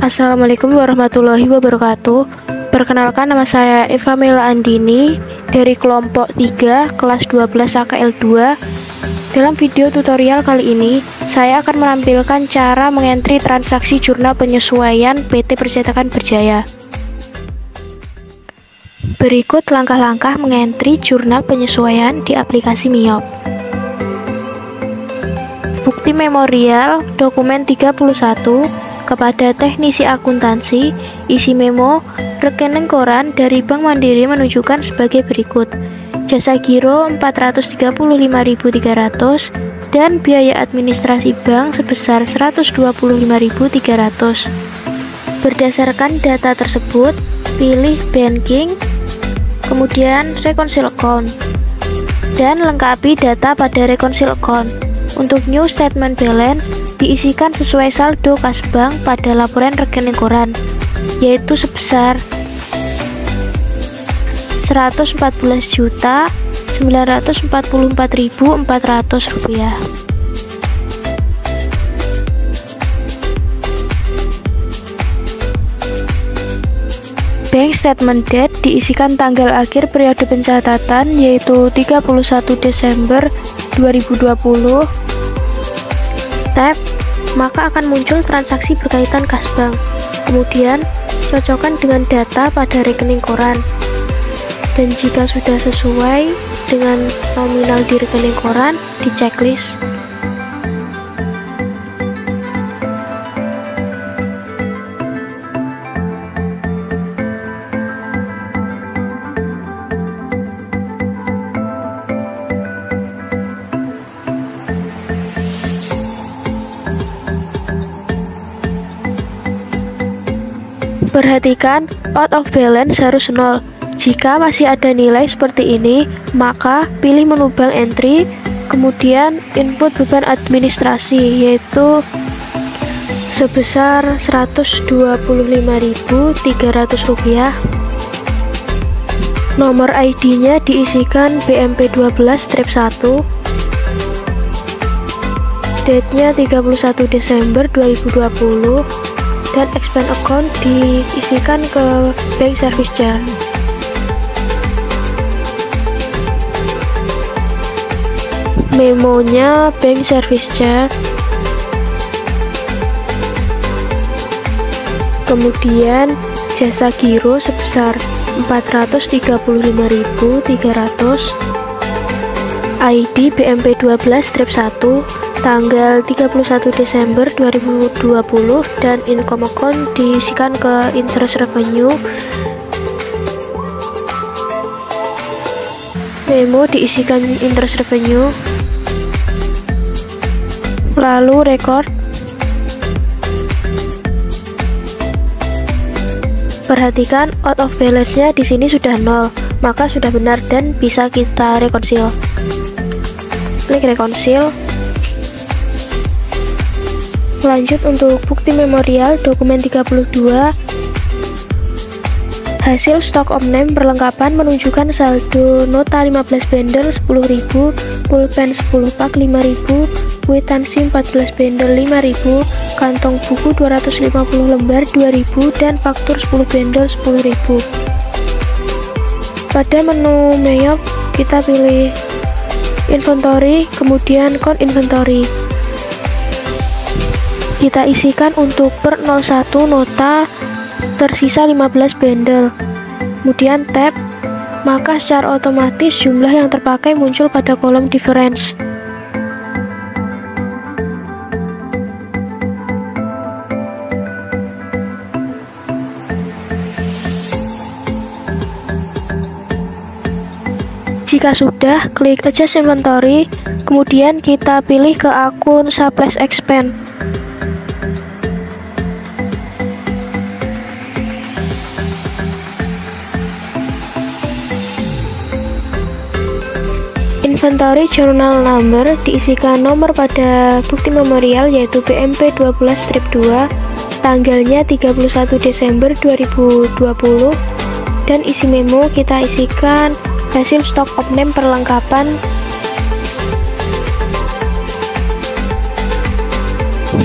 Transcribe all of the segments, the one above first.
Assalamualaikum warahmatullahi wabarakatuh. Perkenalkan, nama saya Eva Mela Andini dari kelompok 3 kelas 12 AKL 2. Dalam video tutorial kali ini, saya akan menampilkan cara mengentri transaksi jurnal penyesuaian PT Percetakan Berjaya. Berikut langkah-langkah mengentri jurnal penyesuaian di aplikasi Miop. Bukti memorial dokumen 31 kepada teknisi akuntansi, isi memo rekening koran dari Bank Mandiri menunjukkan sebagai berikut: jasa giro 435.300 dan biaya administrasi bank sebesar 125.300. Berdasarkan data tersebut, pilih banking, kemudian reconcile account, dan lengkapi data pada reconcile account. Untuk new statement balance, diisikan sesuai saldo kas bank pada laporan rekening koran, yaitu sebesar Rp114.944.400. Bank statement date diisikan tanggal akhir periode pencatatan, yaitu 31 Desember 2020. Tab, maka akan muncul transaksi berkaitan kas bank. Kemudian, cocokkan dengan data pada rekening koran. Dan jika sudah sesuai dengan nominal di rekening koran, di checklist. Perhatikan, out of balance harus 0. Jika masih ada nilai seperti ini, maka pilih menu bank entry, kemudian input beban administrasi, yaitu sebesar Rp125.300. Nomor ID-nya diisikan BMP12-1. Date-nya 31 Desember 2020. Dan expand account diisikan ke bank service charge. Memonya bank service charge. Kemudian jasa giro sebesar 435.300. ID BMP12-1, tanggal 31 Desember 2020, dan income account diisikan ke interest revenue. Memo diisikan interest revenue. Lalu record. Perhatikan, out of balance-nya di sini sudah 0, maka sudah benar dan bisa kita reconcile. Klik reconcile. Lanjut untuk bukti memorial dokumen 32. Hasil stok omnem perlengkapan menunjukkan saldo nota 15 bundle 10.000, pulpen 10 pak 5.000, kwitansi 14 bundle 5.000, kantong buku 250 lembar 2.000, dan faktur 10 bundle 10.000. Pada menu Miop, kita pilih inventory, kemudian count inventory. Kita isikan untuk per 01 nota tersisa 15 bundle. Kemudian tab, maka secara otomatis jumlah yang terpakai muncul pada kolom difference. Jika sudah, klik adjust inventory, kemudian kita pilih ke akun supplies expand. Inventory journal number diisikan nomor pada bukti memorial, yaitu BMP12-2, tanggalnya 31 Desember 2020, dan isi memo kita isikan hasil stok omnem perlengkapan.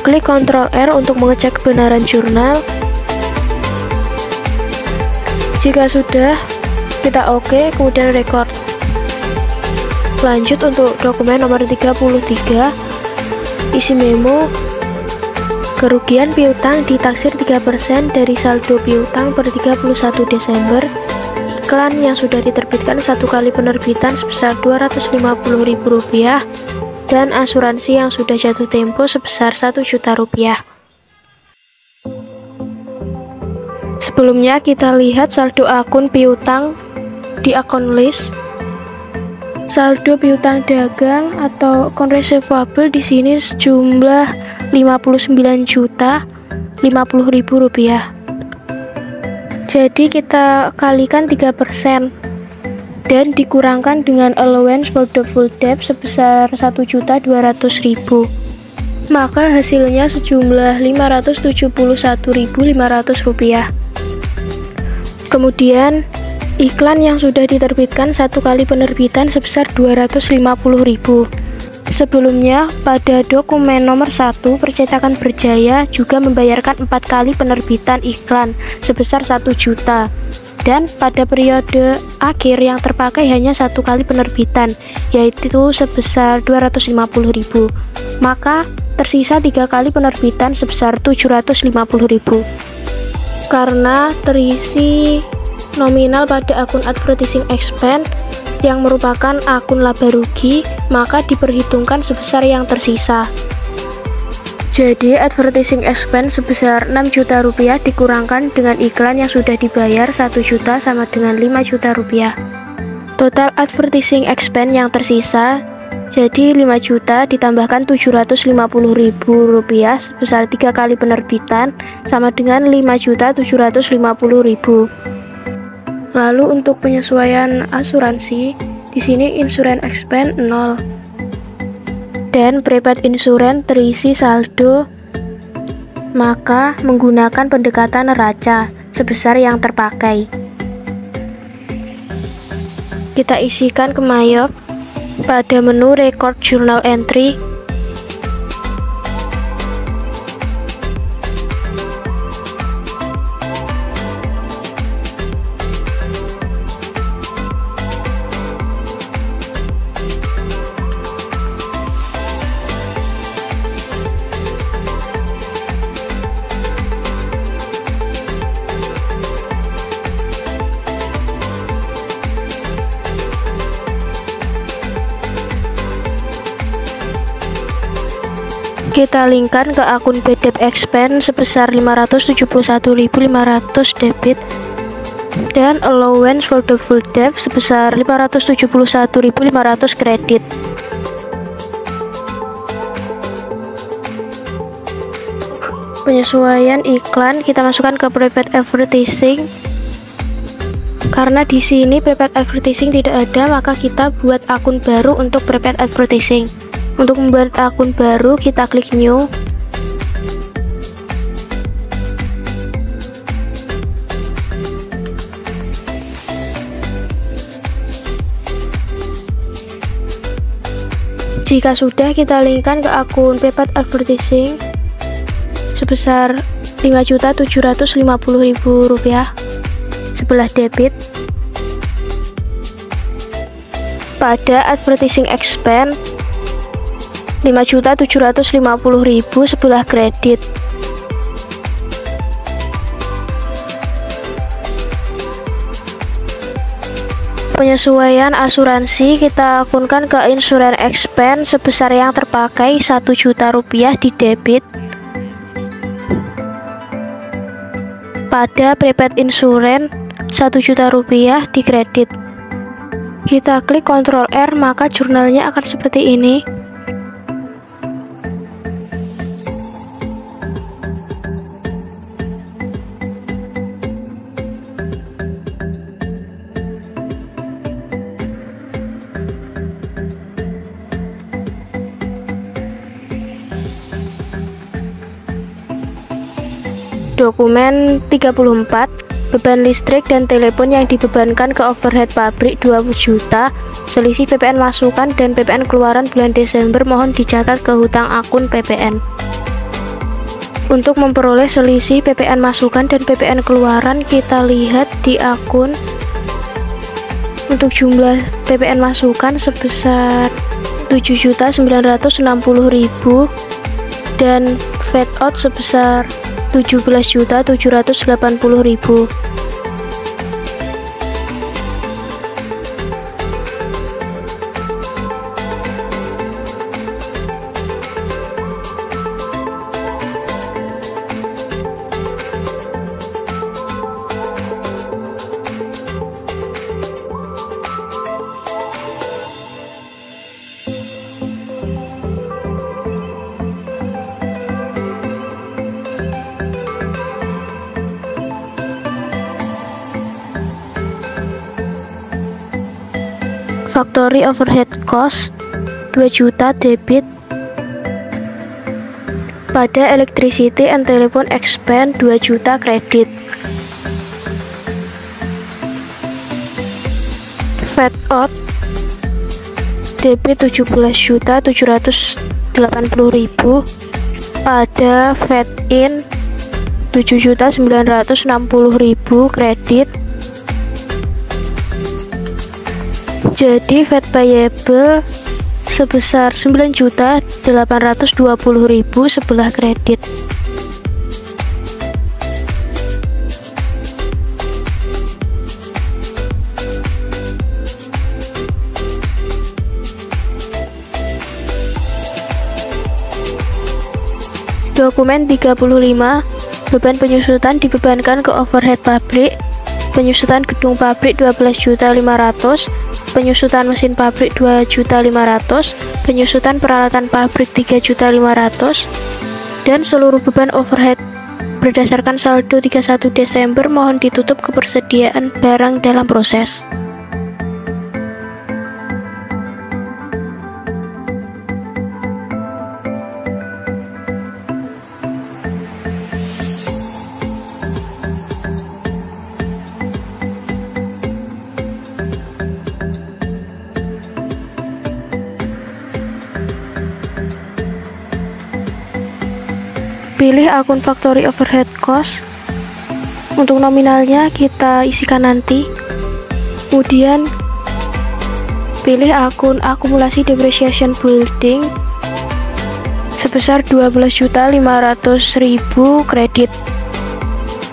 Klik Ctrl R untuk mengecek kebenaran jurnal. Jika sudah, kita oke, kemudian record. Lanjut untuk dokumen nomor 33, isi memo. Kerugian piutang ditaksir 3% dari saldo piutang per 31 Desember. Iklan yang sudah diterbitkan 1 kali penerbitan sebesar Rp250.000 dan asuransi yang sudah jatuh tempo sebesar Rp1.000.000. Sebelumnya kita lihat saldo akun piutang di akun list. Saldo piutang dagang atau account receivable di sini sejumlah Rp59.050.000. Jadi kita kalikan 3% dan dikurangkan dengan allowance for the full debt sebesar Rp1.200.000. Maka hasilnya sejumlah Rp571.500. Kemudian iklan yang sudah diterbitkan 1 kali penerbitan sebesar Rp250.000. Sebelumnya pada dokumen nomor 1 percetakan Berjaya juga membayarkan 4 kali penerbitan iklan sebesar Rp1.000.000 dan pada periode akhir yang terpakai hanya 1 kali penerbitan yaitu sebesar Rp250.000. Maka tersisa 3 kali penerbitan sebesar Rp750.000. Karena terisi nominal pada akun advertising expense yang merupakan akun laba rugi, maka diperhitungkan sebesar yang tersisa. Jadi advertising expense sebesar Rp6 juta dikurangkan dengan iklan yang sudah dibayar 1 juta sama dengan Rp5 juta. Total advertising expense yang tersisa jadi 5 juta ditambahkan Rp750.000 sebesar 3 kali penerbitan sama dengan Rp5.750.000. Lalu untuk penyesuaian asuransi, di sini insurance expense 0 dan prepaid insurance terisi saldo, maka menggunakan pendekatan neraca sebesar yang terpakai. Kita isikan ke Mayop pada menu record journal entry. Kita linkkan ke akun BDEP expense sebesar Rp571.500 debit dan allowance for the full debt sebesar Rp571.500 kredit. Penyesuaian iklan kita masukkan ke prepaid advertising. Karena di sini prepaid advertising tidak ada, maka kita buat akun baru untuk prepaid advertising. Untuk membuat akun baru, kita klik new. Jika sudah, kita linkkan ke akun prepaid advertising sebesar Rp5.750.000 sebelah debit. Pada advertising expense Rp5.750.000 sebelah kredit. Penyesuaian asuransi kita akunkan ke insurance expense sebesar yang terpakai Rp1 juta di debit. Pada prepaid insurance Rp1 juta di kredit. Kita klik Ctrl R, maka jurnalnya akan seperti ini. Dokumen 34, beban listrik dan telepon yang dibebankan ke overhead pabrik 20 juta, selisih PPN masukan dan PPN keluaran bulan Desember mohon dicatat ke hutang akun PPN. Untuk memperoleh selisih PPN masukan dan PPN keluaran, kita lihat di akun. Untuk jumlah PPN masukan sebesar 7.960.000 dan VAT out sebesar 17.780.000. Factory overhead cost 2 juta debit pada electricity and telephone expense 2 juta kredit. VAT out debit 17.780.000 pada VAT in 7.960.000 kredit. Jadi VAT payable sebesar 9.820.000 sebelah kredit. Dokumen 35, beban penyusutan dibebankan ke overhead pabrik. Penyusutan gedung pabrik 12.500.000, penyusutan mesin pabrik 2.500.000, penyusutan peralatan pabrik 3.500.000, dan seluruh beban overhead berdasarkan saldo 31 Desember mohon ditutup kepersediaan barang dalam proses. Pilih akun factory overhead cost. Untuk nominalnya kita isikan nanti. Kemudian pilih akun akumulasi depreciation building sebesar 12.500.000 kredit.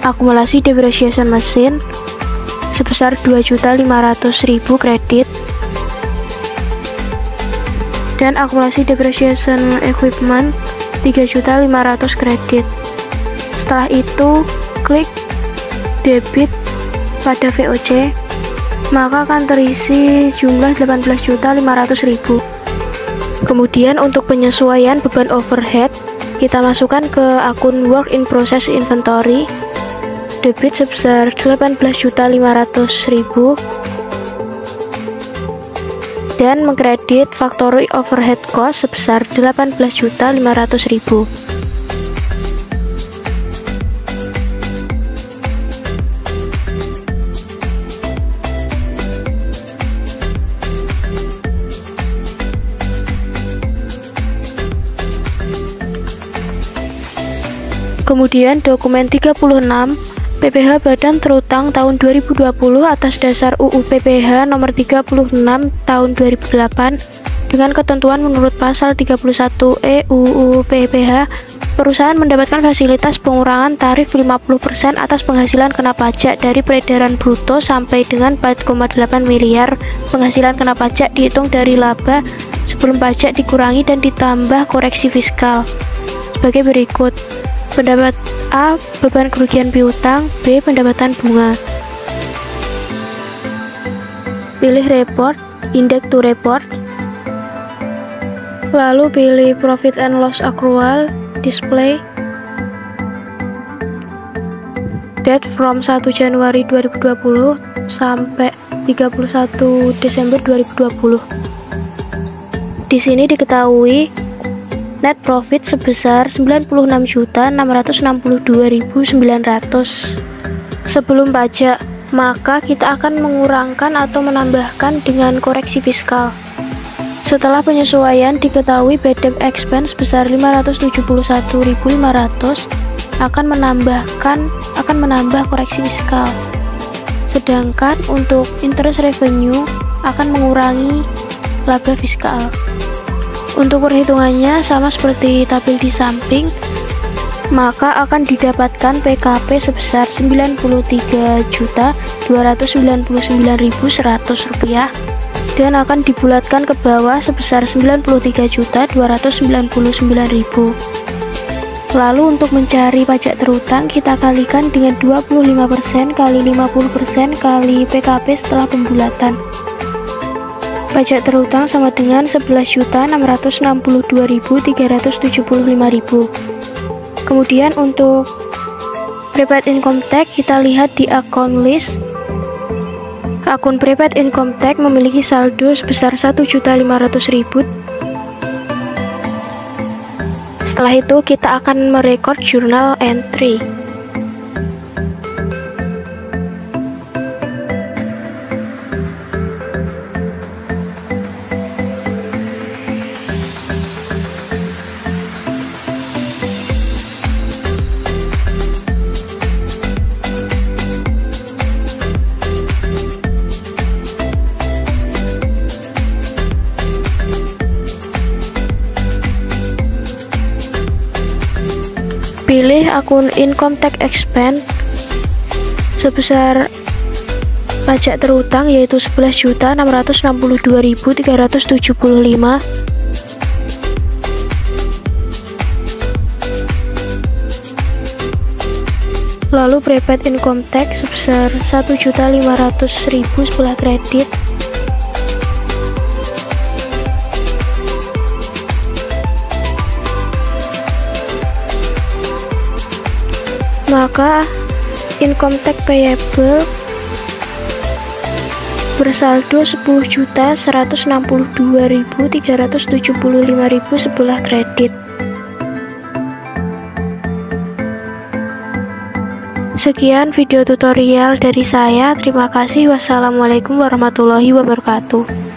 Akumulasi depreciation mesin sebesar 2.500.000 kredit. Dan akumulasi depreciation equipment 3.500.000 kredit. Setelah itu klik debit pada VOC, maka akan terisi jumlah 18.500.000. Kemudian untuk penyesuaian beban overhead, kita masukkan ke akun work in process inventory, debit sebesar 18.500.000 dan mengkredit factory overhead cost sebesar 18.500.000. Kemudian dokumen 36, PPh Badan Terutang tahun 2020 atas dasar UU PPh nomor 36 tahun 2008 dengan ketentuan menurut pasal 31E UU PPh, perusahaan mendapatkan fasilitas pengurangan tarif 50% atas penghasilan kena pajak dari peredaran bruto sampai dengan 4,8 miliar. Penghasilan kena pajak dihitung dari laba sebelum pajak dikurangi dan ditambah koreksi fiskal sebagai berikut. Pendapat A, beban kerugian piutang. B, pendapatan bunga. Pilih report, index to report. Lalu pilih profit and loss accrual, display. Date from 1 Januari 2020 sampai 31 Desember 2020. Di sini diketahui net profit sebesar 96.662.900 sebelum pajak, maka kita akan mengurangkan atau menambahkan dengan koreksi fiskal. Setelah penyesuaian diketahui bad debt expense sebesar 571.500 akan menambah koreksi fiskal. Sedangkan untuk interest revenue akan mengurangi laba fiskal. Untuk perhitungannya sama seperti tabel di samping, maka akan didapatkan PKP sebesar Rp93.299.100 dan akan dibulatkan ke bawah sebesar Rp93.299.000. Lalu untuk mencari pajak terutang, kita kalikan dengan 25% kali 50% kali PKP setelah pembulatan. Pajak terutang sama dengan Rp11.662.375.000. Kemudian untuk prepaid income tax, kita lihat di akun list. Akun prepaid income tax memiliki saldo sebesar Rp1.500.000. Setelah itu kita akan merekod journal entry. Pilih akun income tax expense sebesar pajak terutang yaitu Rp11.662.375. Lalu prepaid income tax sebesar Rp1.500.000 setelah kredit. Maka income tax payable bersaldo Rp10.162.375.000 setelah kredit. Sekian video tutorial dari saya. Terima kasih. Wassalamualaikum warahmatullahi wabarakatuh.